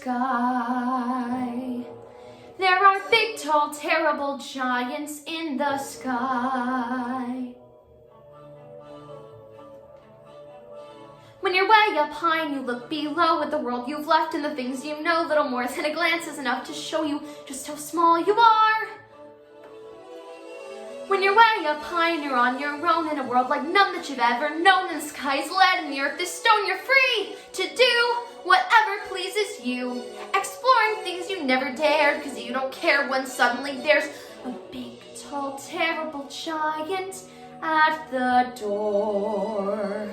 sky. There are big, tall, terrible giants in the sky. When you're way up high and you look below at the world you've left and the things you know, little more than a glance is enough to show you just how small you are. When you're way up high and you're on your own in a world like none that you've ever known, and the sky's lead and the earth is stone, you're free to do whatever pleases you, exploring things you never dared because you don't care when suddenly there's a big, tall, terrible giant at the door.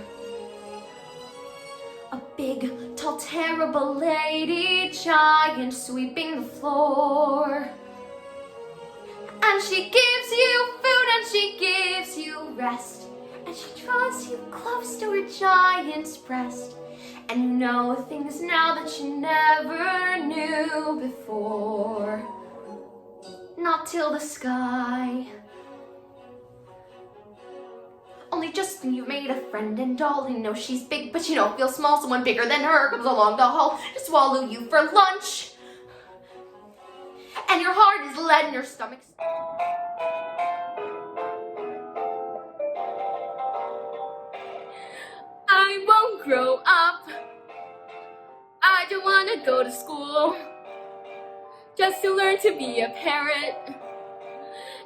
A big, tall, terrible lady giant sweeping the floor. And she gives you food and she gives you rest, and she draws you close to her giant's breast. And you know things now that you never knew before. Not till the sky. Only just when you've made a friend and all, you know she's big, but you don't feel small. Someone bigger than her comes along the hall to swallow you for lunch. And your heart is lead and your stomach's... I won't grow up. I don't want to go to school just to learn to be a parrot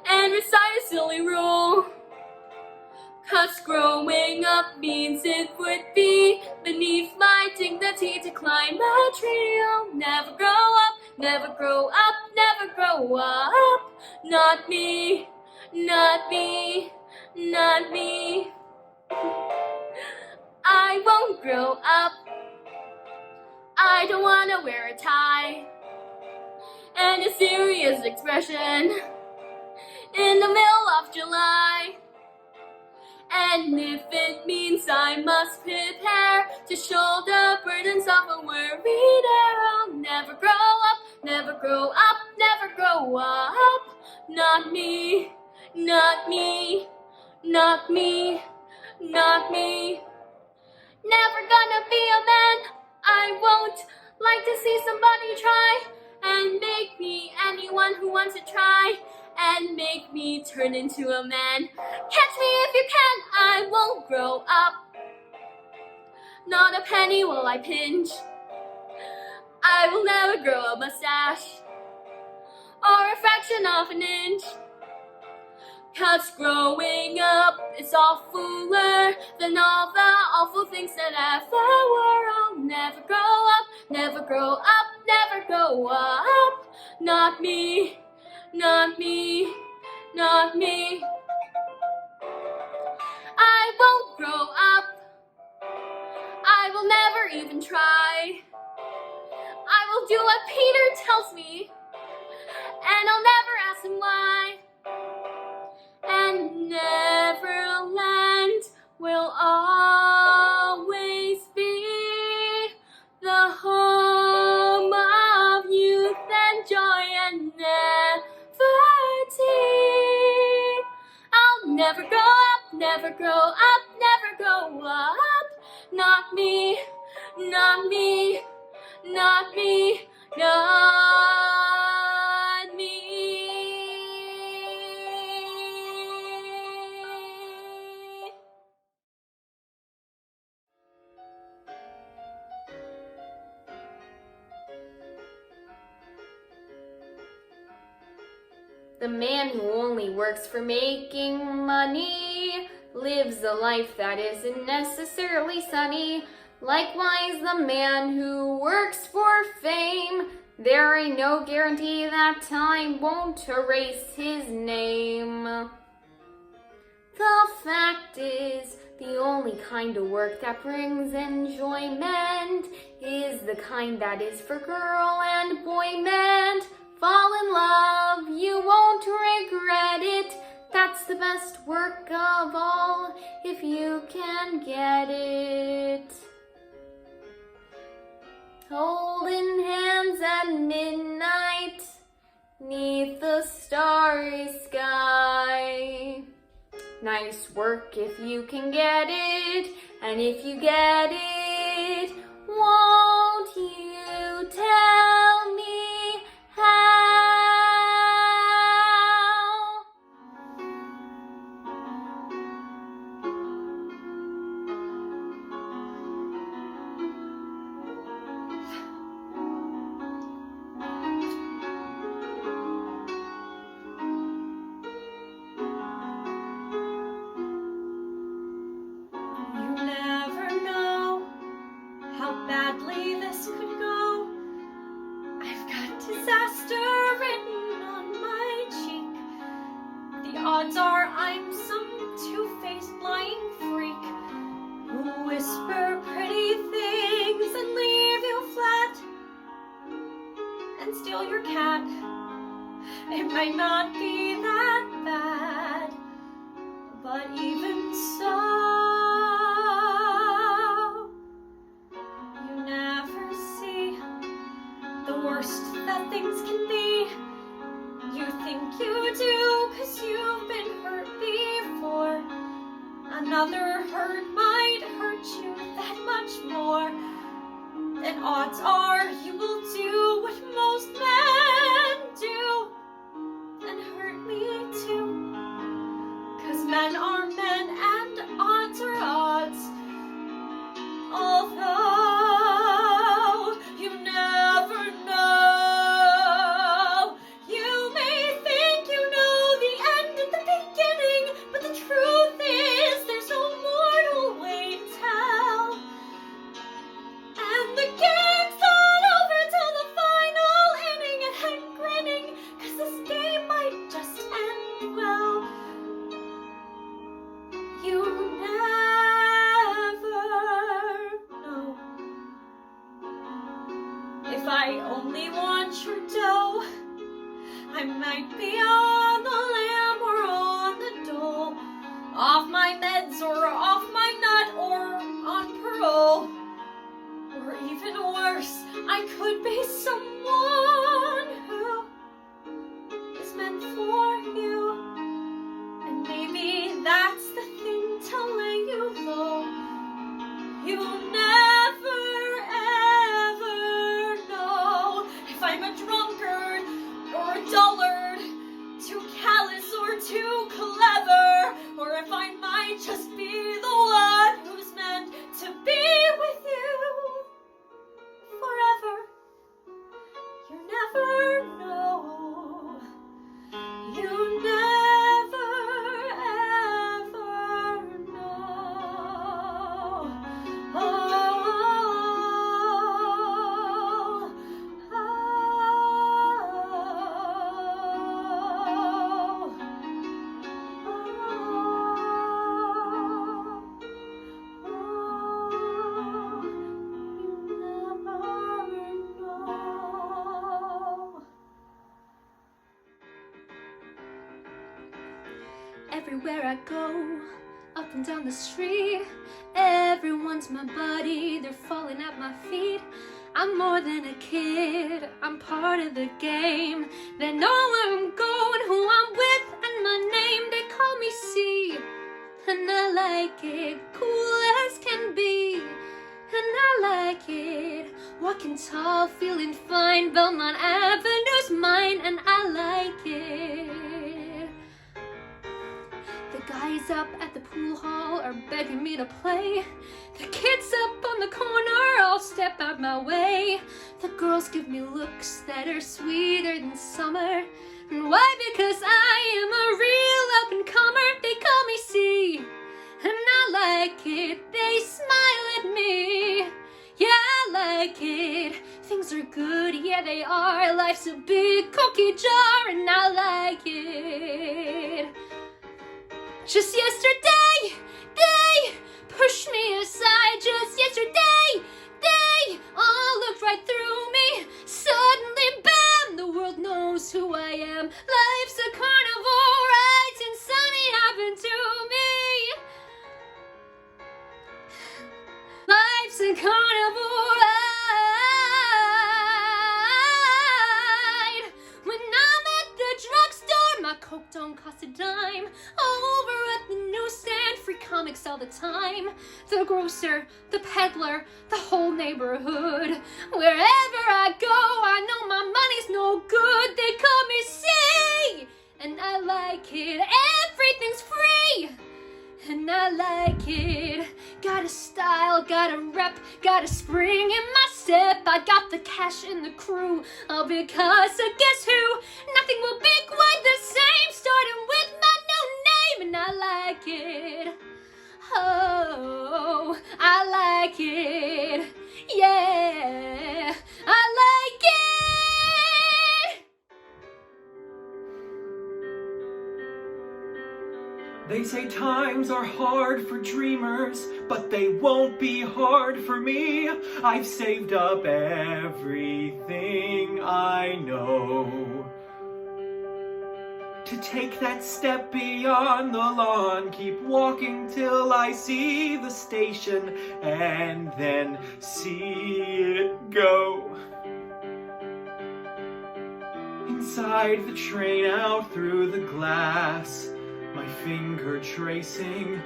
and recite a silly rule. 'Cause growing up means it would be beneath my dignity to climb a tree. I'll never grow up, never grow up, never grow up. Not me, not me, not me. I won't grow up. I don't want to wear a tie and a serious expression in the middle of July. And if it means I must prepare to shoulder burdens of a worried air, I'll never grow up, never grow up, never grow up. Not me, not me, not me, not me. Never gonna be a man. I won't like to see somebody try and make me anyone who wants to try and make me turn into a man. Catch me if you can, I won't grow up. Not a penny will I pinch. I will never grow a mustache or a fraction of an inch. 'Cause growing up is awfuler than all the awful things that ever were. I'll never grow up, never grow up, never grow up. Not me, not me, not me. I won't grow up. I will never even try. I will do what Peter tells me, and I'll never ask him why. And Neverland will always be the home of youth and joy and liberty. I'll never grow up, never grow up, never grow up. Not me, not me, not me, not me. The man who only works for making money lives a life that isn't necessarily sunny. Likewise, the man who works for fame, there ain't no guarantee that time won't erase his name. The fact is, the only kind of work that brings enjoyment is the kind that is for girl and boy meant. Fall in love, you won't regret it. That's the best work of all, if you can get it. Holding hands at midnight, 'neath the starry sky. Nice work if you can get it, and if you get it, won't you tell odds are I'm some two-faced lying freak who whisper pretty things and leave you flat and steal your cat. It might not be that bad, but even so, you never see the worst that things can be. You think you do, 'cause you've been hurt before. Another hurt might hurt you that much more. Then odds are you will do what most men do and hurt me too. 'Cause men are men and odds are odds. Although you never know. You may think you know the end at the beginning, but the truth is there's no mortal way to tell. And the game's not over till the final inning, and I'm grinning 'cause this game might just end well. You never know. If I only want your dough, I might be on the lam or on the dole, off my meds or off my nut or on parole. Or even worse, I could be someone who is meant for you. And maybe that's the thing to lay you low. You'll never ever know if I'm a drunkard or a dullard, too callous or too clever, or if I might just be the one who's meant to be with you forever. You never know. You never ever know. Oh, oh, Everywhere I go, up and down the street, everyone's my buddy, they're falling at my feet. I'm more than a kid, I'm part of the game. They know where I'm going, who I'm with, and my name. They call me C, and I like it, cool as can be. And I like it, walking tall, feeling fine. Belmont Avenue's mine, and I like it. The guys up at the pool hall are begging me to play. The kids up on the corner all step out my way. The girls give me looks that are sweeter than summer. And why? Because I am a real up-and-comer. They call me C, and I like it. They smile at me. Yeah, I like it. Things are good, yeah they are. Life's a big cookie jar, and I like it. Just yesterday, they pushed me aside. Just yesterday, they all looked right through me. Suddenly, bam, the world knows who I am. Life's a carnival ride, and something happened to me. Life's a carnival ride. When I'm at the drugstore, my Coke don't cost a dime. Over at the newsstand, free comics all the time. The grocer, the peddler, the whole neighborhood. Wherever I go, I know my money's no good. They call me C, and I like it. Everything's free, and I like it. Got a style, got a rep, got a spring in my step. I got the cash and the crew, all because of guess who? Nothing will be quite the same, starting with my new name, and I like it. Oh, I like it. Yeah, I like it. They say times are hard for dreamers, but they won't be hard for me. I've saved up everything I know to take that step beyond the lawn. Keep walking till I see the station and then see it go. Inside the train, out through the glass, my finger tracing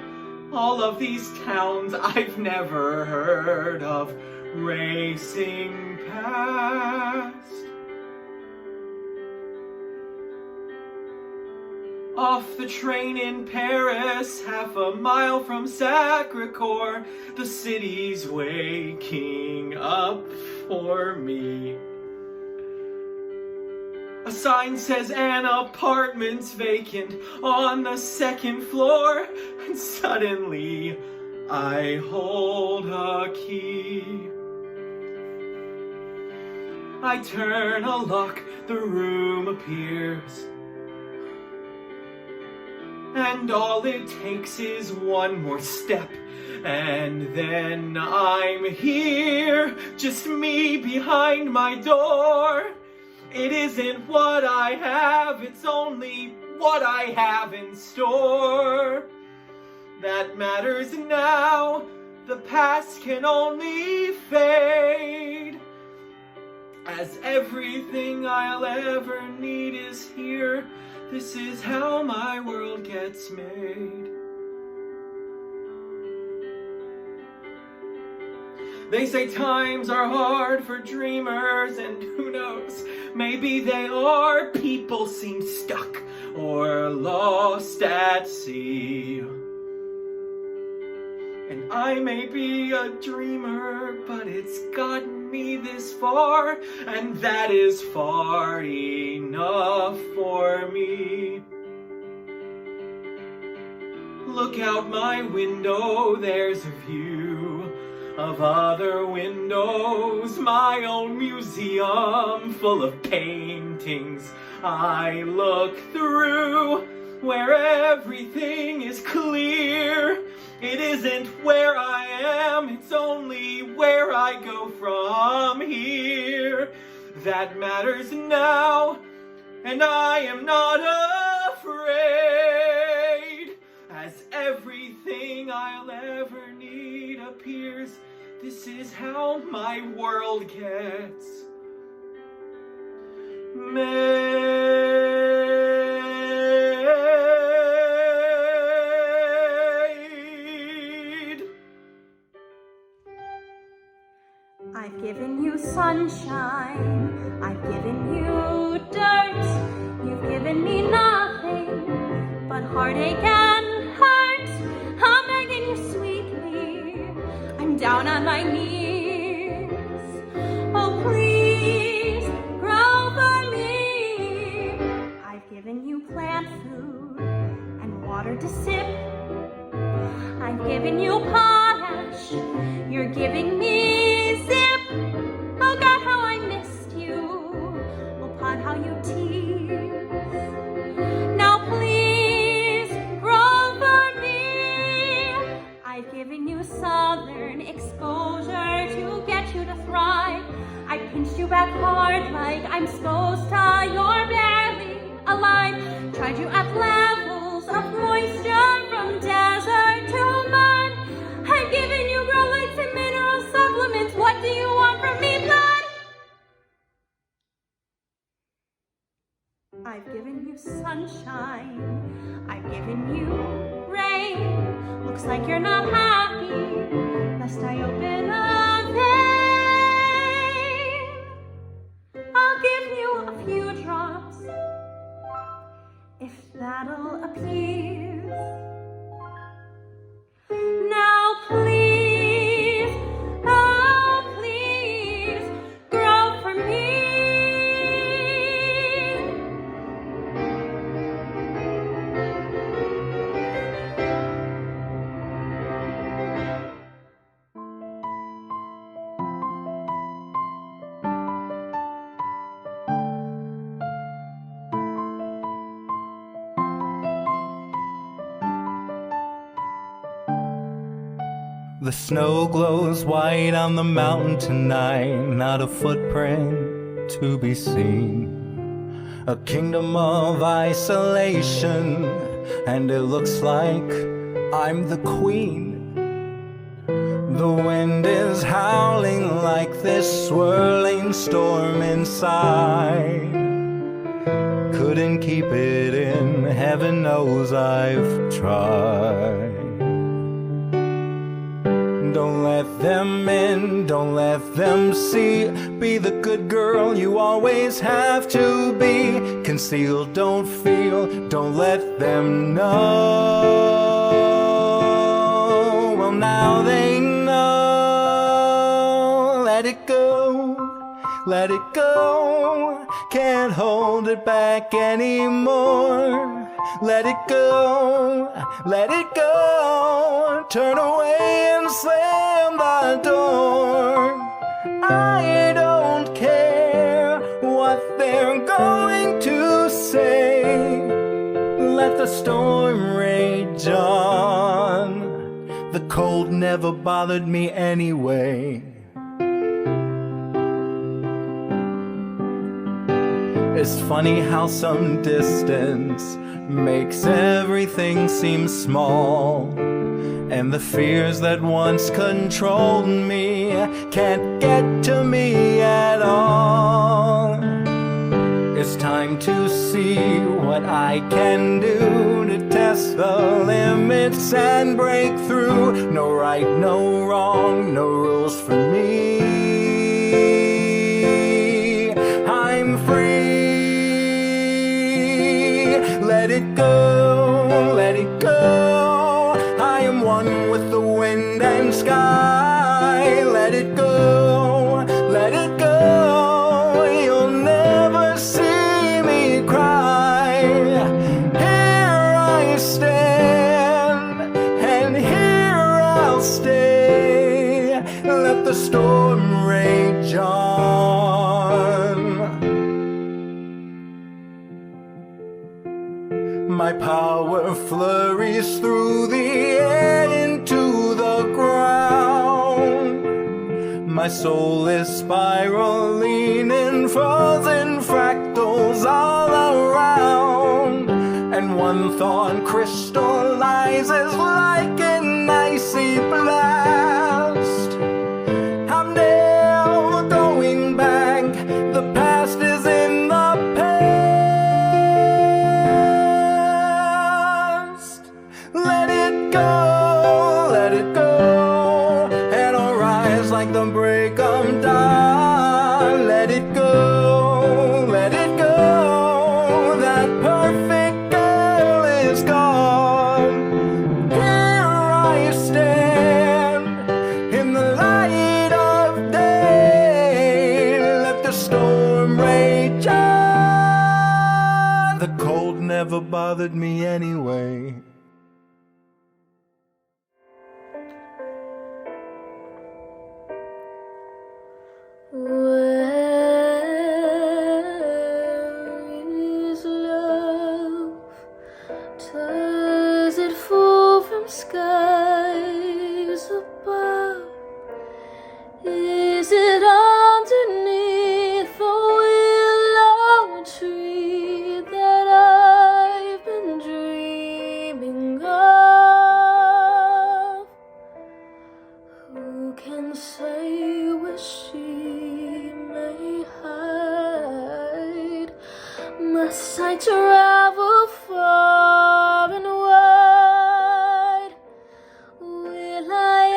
all of these towns I've never heard of, racing past. Off the train in Paris, half a mile from Sacré-Cœur, the city's waking up for me. A sign says an apartment's vacant on the second floor, and suddenly I hold a key. I turn a lock, the room appears, and all it takes is one more step, and then I'm here, just me behind my door. It isn't what I have, it's only what I have in store that matters now. The past can only fade, as everything I'll ever need is here. This is how my world gets made. They say times are hard for dreamers, and who knows, maybe they are. People seem stuck or lost at sea. And I may be a dreamer, but it's gotten me this far, and that is far enough for me. Look out my window, there's a view of other windows, my own museum full of paintings I look through, where everything is clear. It isn't where I am, it's only where I go from here that matters now, and I am not afraid, as everything I'll ever need appears. This is how my world gets made. I've given you sunshine, I've given you dirt. You've given me nothing but heartache and hurt. I'm begging you sweetly, I'm down on my knees. Oh, please grow for me. I've given you plant food and water to sip. I've given you potash, you're giving me zip. Oh God, how I missed you. Oh Pod, how you tease. Now please grow for me. I've given you southern exposure to get you to thrive. I pinched you back hard like I'm supposed to. You're barely alive. Tried you at levels of moisture from desert to mud. I've given you growlites and mineral supplements. What do you want from me, blood? I've given you sunshine, I've given you rain. Looks like you're not happy, lest I open a vein. I'll give you a few drops, if that'll appease. Now please, oh please, grow for me. The snow glows white on the mountain tonight, not a footprint to be seen. A kingdom of isolation, and it looks like I'm the queen. The wind is howling like this swirling storm inside. Couldn't keep it in, heaven knows I've tried. Don't let them in, don't let them see. Be the good girl you always have to be. Conceal, don't feel, don't let them know. Well, now they know. Let it go, let it go. Can't hold it back anymore. Let it go, let it go. Turn away and slam the door. I don't care what they're going to say. Let the storm rage on. The cold never bothered me anyway. It's funny how some distance makes everything seem small, and the fears that once controlled me can't get to me at all. It's time to see what I can do to test the limits and break through. No right, no wrong, no rules for me. I'm free. Let it go, let it go. I am one with the wind and sky. Let it go, let it go. You'll never see me cry. Here I stand, and here I'll stay. Let the storm rage on. My power flurries through the air into the ground. My soul is spiraling in frozen fractals all around. And one thought crystallizes like an icy blast. I'm never going back. The past is in the let it go, and I'll rise like the break of dawn. Let it go, let it go. That perfect girl is gone. Here I stand in the light of day. Let the storm rage on. The cold never bothered me anyway. Where is love? Does it fall from skies above? Is it underneath the willow tree that I've been dreaming of? Who can say where she may hide? Must I travel far and wide? Will I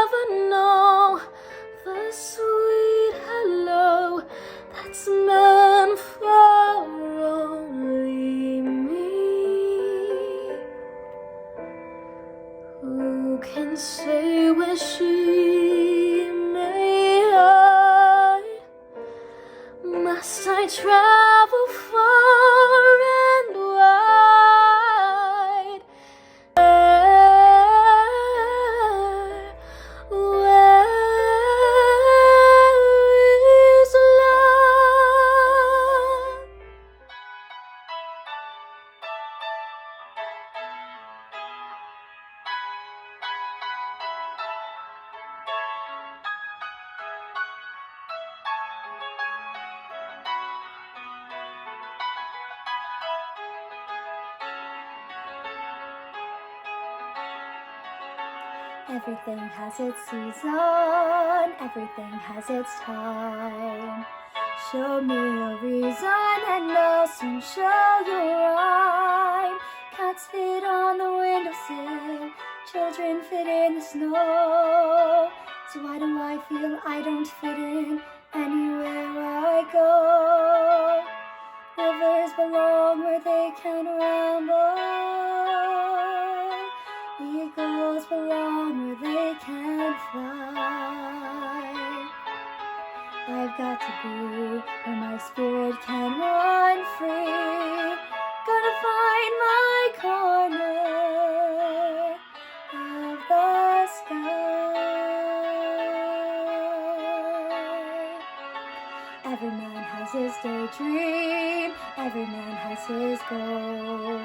ever know the sweet hello that's meant for only me? Who can say where she may hide? Must I travel far and wide? Everything has its season, everything has its time. Show me a reason and I'll soon show you a rhyme. Cats fit on the windowsill, children fit in the snow. So why do I feel I don't fit in anywhere I go? Rivers belong where they can ramble. Eagles belong where they can fly. I've got to be where my spirit can run free. Gotta find my corner of the sky. Every man has his daydream, every man has his goal.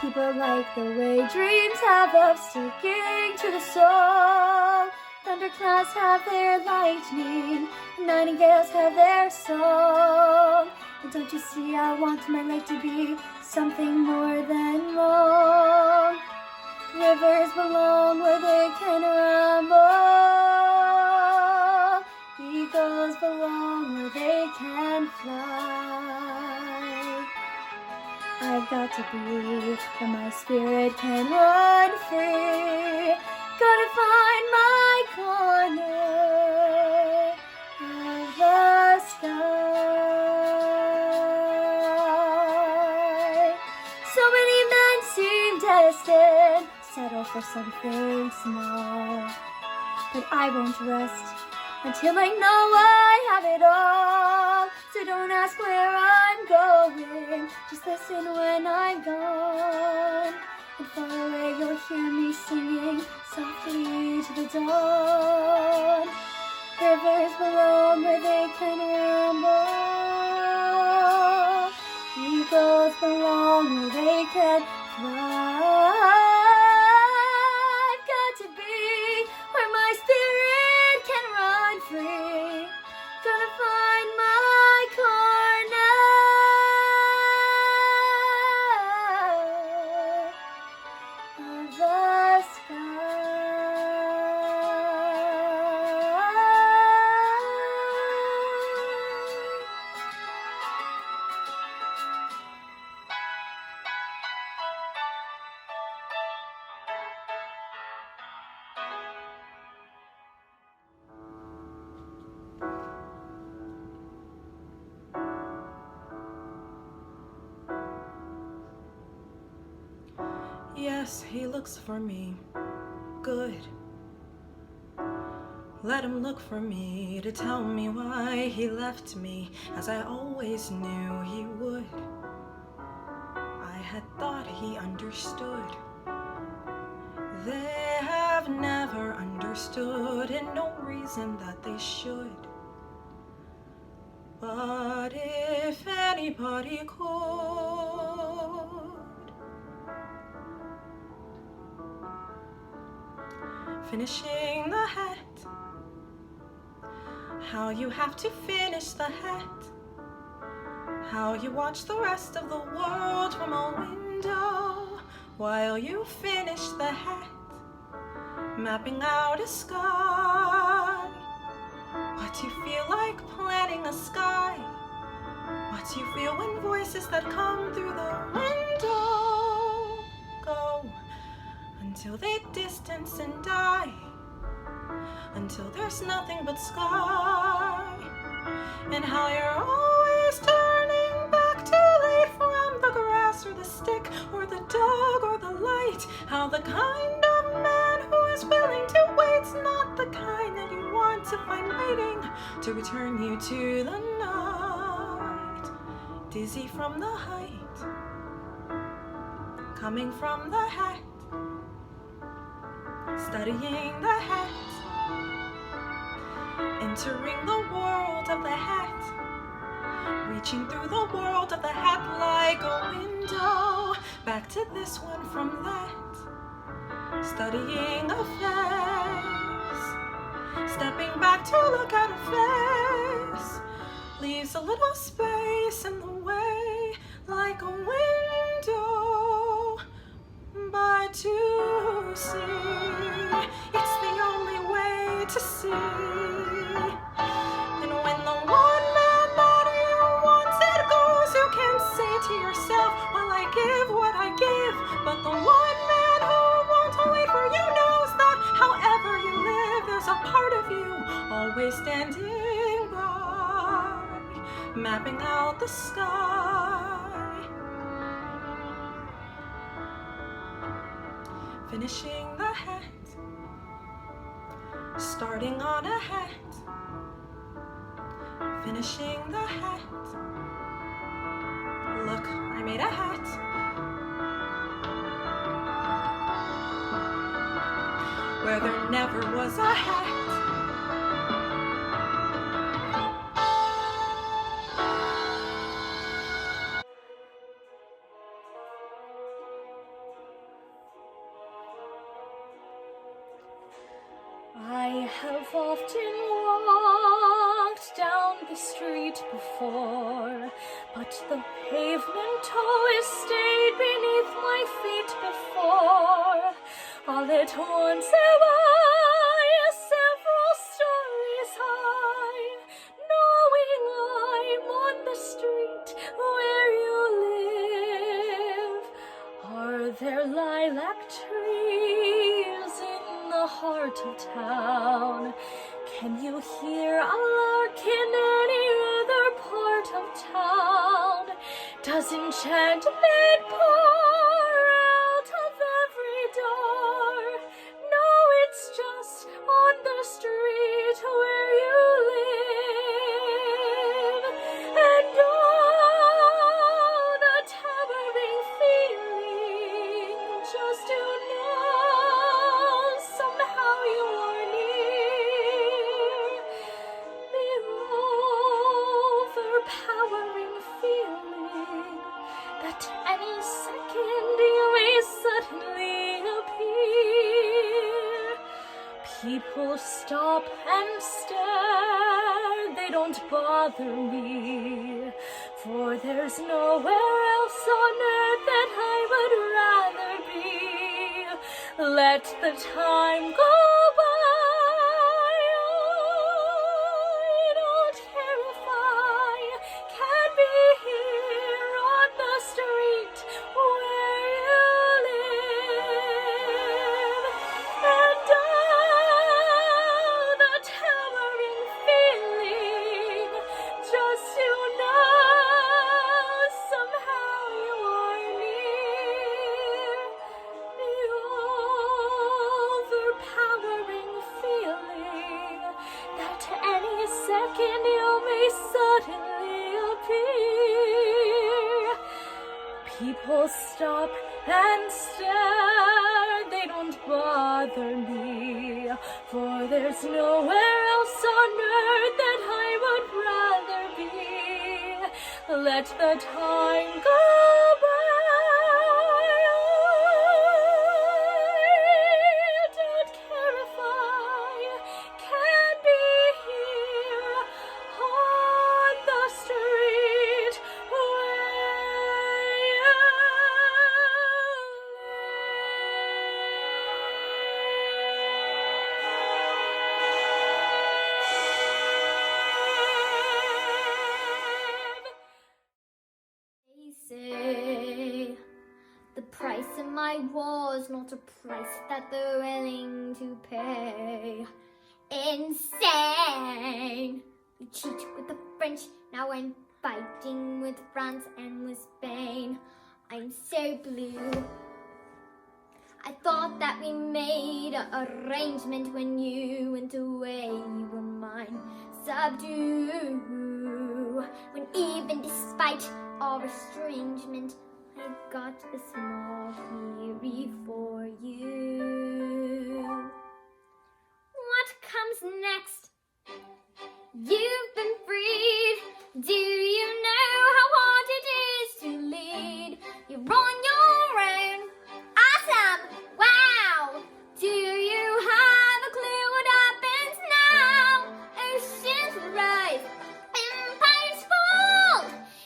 People like the way dreams have of seeking to the soul. Thunderclouds have their lightning, nightingales have their song. And don't you see, I want my life to be something more than long. Rivers belong where they can ramble. Eagles belong where they can fly. I've got to be where my spirit can run free. Gotta find my corner of the sky. So many men seem destined to settle for something small, but I won't rest until I know I have it all. So don't ask where I'm going, just listen when I'm gone. And far away you'll hear me singing softly to the dawn. Rivers belong where they can ramble. Eagles belong where they can fly. I've got to be where my spirit can run free. Gonna find my corner of the Yes, he looks for me. Good. Let him look for me to tell me why he left me, as I always knew he would. I had thought he understood. They have never understood, and no reason that they should. But if anybody could, finishing the hat, how you have to finish the hat, how you watch the rest of the world from a window while you finish the hat, mapping out a sky. What do you feel like planning a sky? What do you feel when voices that come through the window go until they distance and die, until there's nothing but sky? And how you're always turning back too late from the grass or the stick or the dog or the light. How the kind of man who is willing to wait's not the kind that you want to find waiting to return you to the night. Dizzy from the height, coming from the hat, studying the hat, entering the world of the hat, reaching through the world of the hat like a window, back to this one from that, studying a face, stepping back to look at a face, leaves a little space in the way like a window, but to see But the one man who won't wait for you knows that however you live, there's a part of you always standing by, mapping out the sky. Finishing the hat, starting on a hat. Finishing the hat. Look, I made a hat. Where there never was a hat. I have often walked down the street before, but the pavement always stayed beneath my feet before. All at once there were several stories high, knowing I'm on the street where you live. Are there lilac trees in the heart of town? Can you hear a lark in any other part of town? Does enchantment pour out of every door? No, it's just on the street where you live. And oh, the towering feeling just to know somehow you are near. The overpowering feeling that any second you may suddenly appear. People stop and stare, they don't bother me, for there's nowhere else on earth that I would rather be. Let the time go by. I don't care if I can't be here on the street where you live. And oh, the towering feeling just to know somehow you are near. The overpowering feeling that any second you may suddenly appear. People stop and stare, they don't bother me, for there's nowhere else on earth that I would rather be. Let the time go by. I don't care if I can't be here on the street where you They say the price of my war's not a price that they're willing to pay. Insane! You cheat with the French, now I'm fighting with France and with Spain. I'm so blue. I thought that we made an arrangement when you went away. You were mine, subdue. When even despite our estrangement, I got a small theory for you. What comes next? You've been freed. Do you know how hard it is to lead? You're on your own. Awesome! Wow! Do you have a clue what happens now? Oceans rise, empires fall.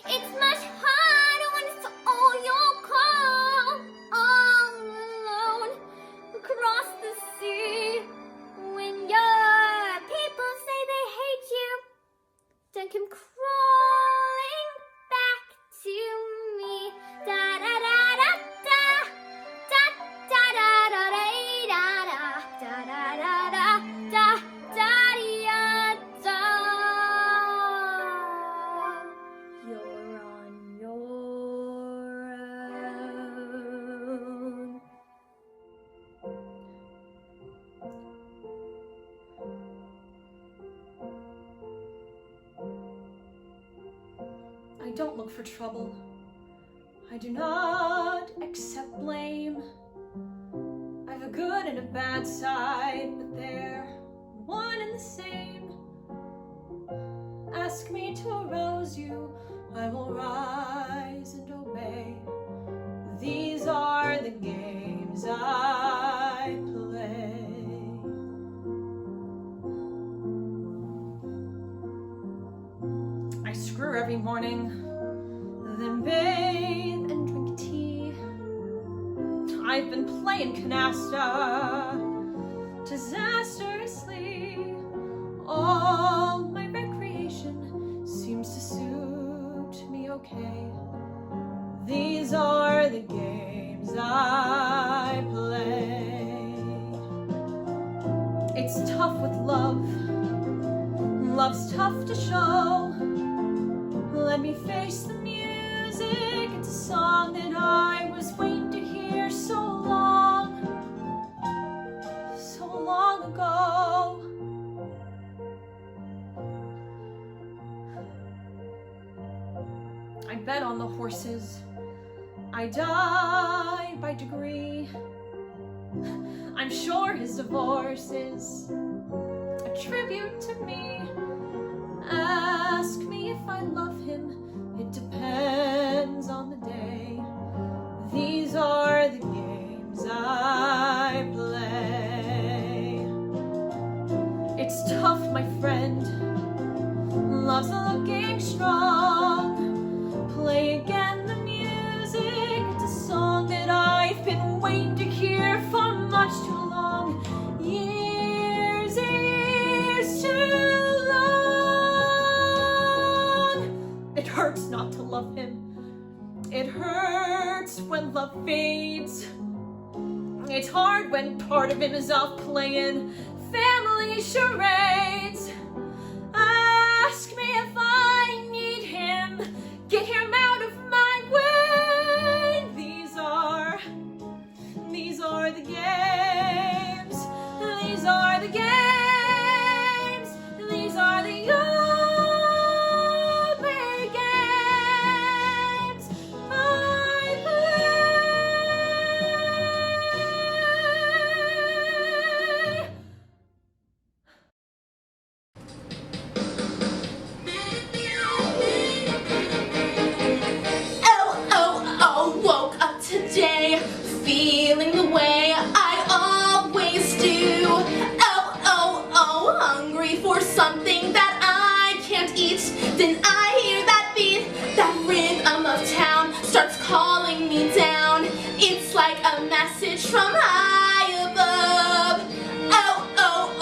It's much harder when it's all your call. All alone across the sea. When your people say they hate you, don't come crawling back to me. Da da da. don't look for trouble. I do not accept blame. I have a good and a bad side, but they're one and the same. Ask me to arouse you, I will rise and obey. These are the games I play. I screw every morning, then bathe and drink tea. I've been playing canasta disastrously. All my recreation seems to suit me okay. These are the games I play. It's tough with love. Love's tough to show. Let me face the music. It's a song that I was waiting to hear so long ago. I bet on the horses. I die by degree. I'm sure his divorce is a tribute to me. Ask me if I love him, it depends on the day. These are the games I play. It's tough, my friend. Love's looking strong. Play again the music. It's a song that I've been waiting to hear for much too long. Years too long. It hurts not to love him. It hurts when love fades. It's hard when part of him is off playing family charades. Ask me if I need him. Get him out of my way. These are the games. These are the games. These are the only games I Oh, woke up today, feeling the way I always do. Oh, hungry for something that I can't eat. Then I hear that beat, that rhythm of town starts calling me down. It's like a message from high above.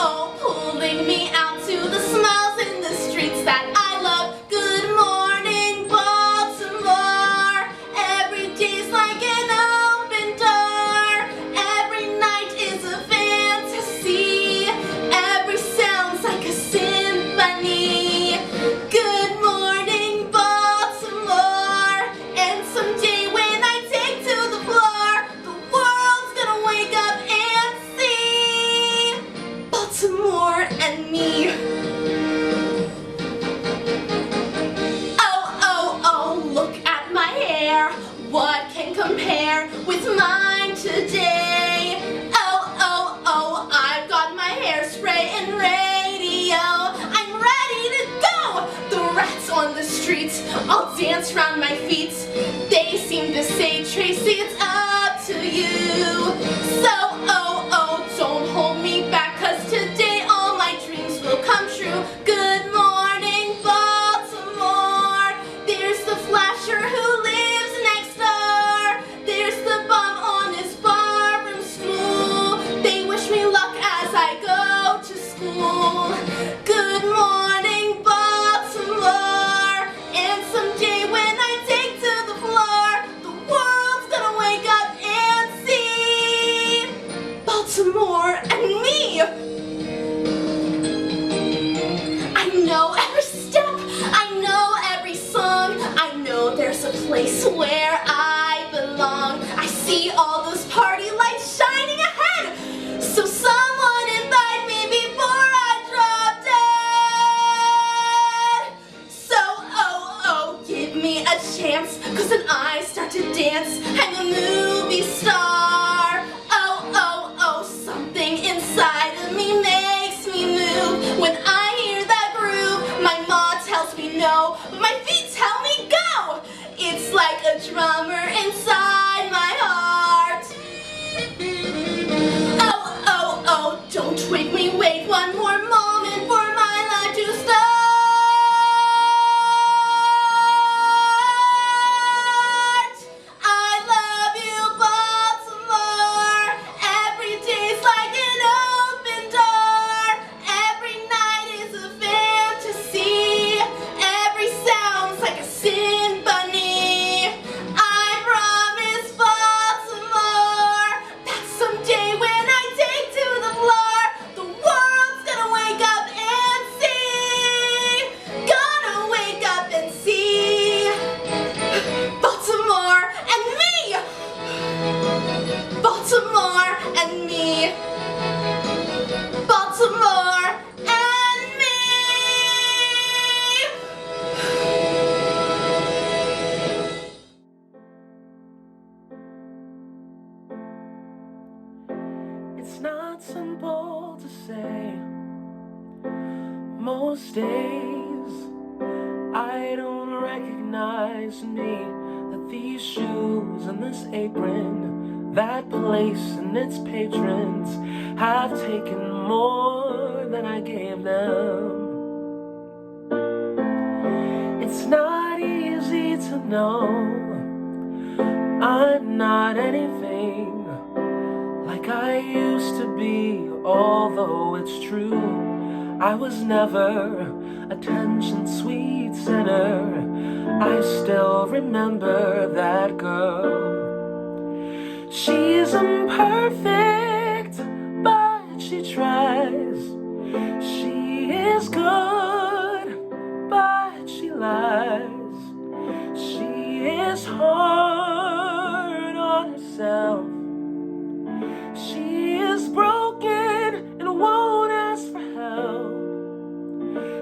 Oh, pulling me out to the smells in the streets that I love. Good morning, Baltimore. Every day's like an open door. Every night is a fantasy. Every sound's like a symphony. Good morning, Baltimore. And someday when I take to the floor, the world's gonna wake up and see Baltimore and me. Oh, look at my hair. What can compare with mine today? Oh, I've got my hairspray and radio. I'm ready to go. The rats on the streets all dance round my feet. They seem to say, Tracy, it's up to you. So, oh, don't hold me back, 'cause today all my dreams will come true. Good morning, Baltimore. There's the flasher who lives next door. There's the bum on his barroom stool. They wish me luck as I go to school. Good morning, Baltimore. And someday when I take to the floor, the world's gonna wake up and see Baltimore and me. I know every step, I know every song. I know there's a place where I belong. I see all those party lights shining ahead. So someone invite me before I drop dead. So, oh, give me a It's not simple to say. Most days I don't recognize me, that these shoes and this apron, that place and its patrons have taken more than I gave them. It's not easy to know I'm not anything like I used to be, although it's true I was never attention sweet center. I still remember that girl. She's imperfect, but she tries. She is good, but she lies. She is hard on herself. She is broken and won't ask for help.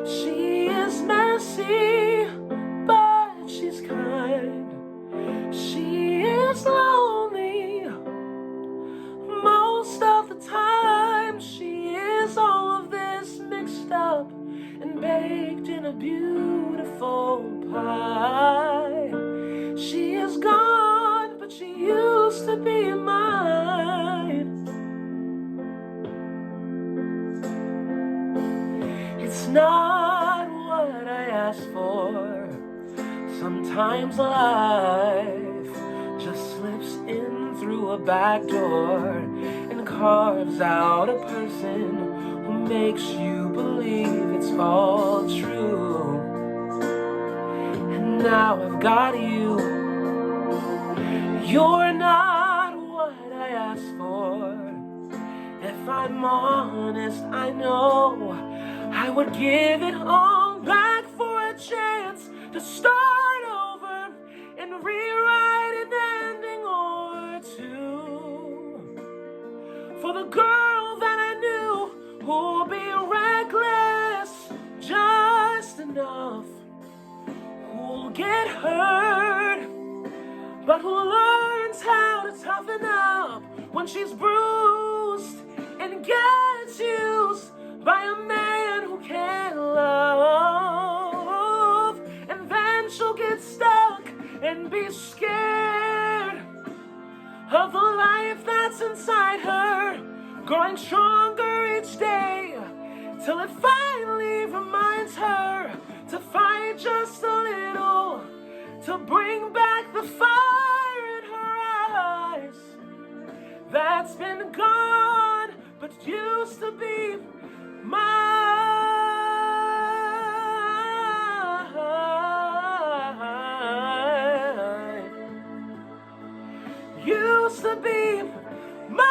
She is messy, but she's kind. She is lonely most of the time. She is all of this mixed up and baked in a beautiful pie. She is gone, but she used to be mine. It's not what I asked for. Sometimes life just slips in through a back door and carves out a person who makes you believe it's all true. And now I've got you. You're not what I asked for. If I'm honest, I know I would give it all back for a chance to start over and rewrite an ending or two. For the girl that I knew who'll be reckless just enough, who'll get hurt, but who learns how to toughen up when she's bruised and gets used by a man who can't love. And then she'll get stuck and be scared of the life that's inside her, growing stronger each day, till it finally reminds her to fight just a little, to bring back the fire in her eyes that's been gone but used to be mine. Used to be mine.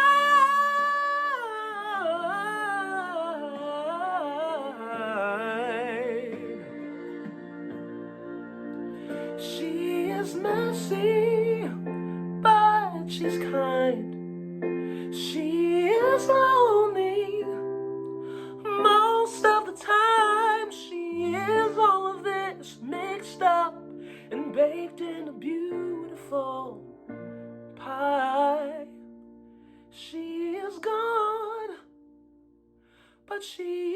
She is messy, but she's kind. She is lonely most of the time. She is all of this mixed up and baked in a beautiful pie. She is gone, but she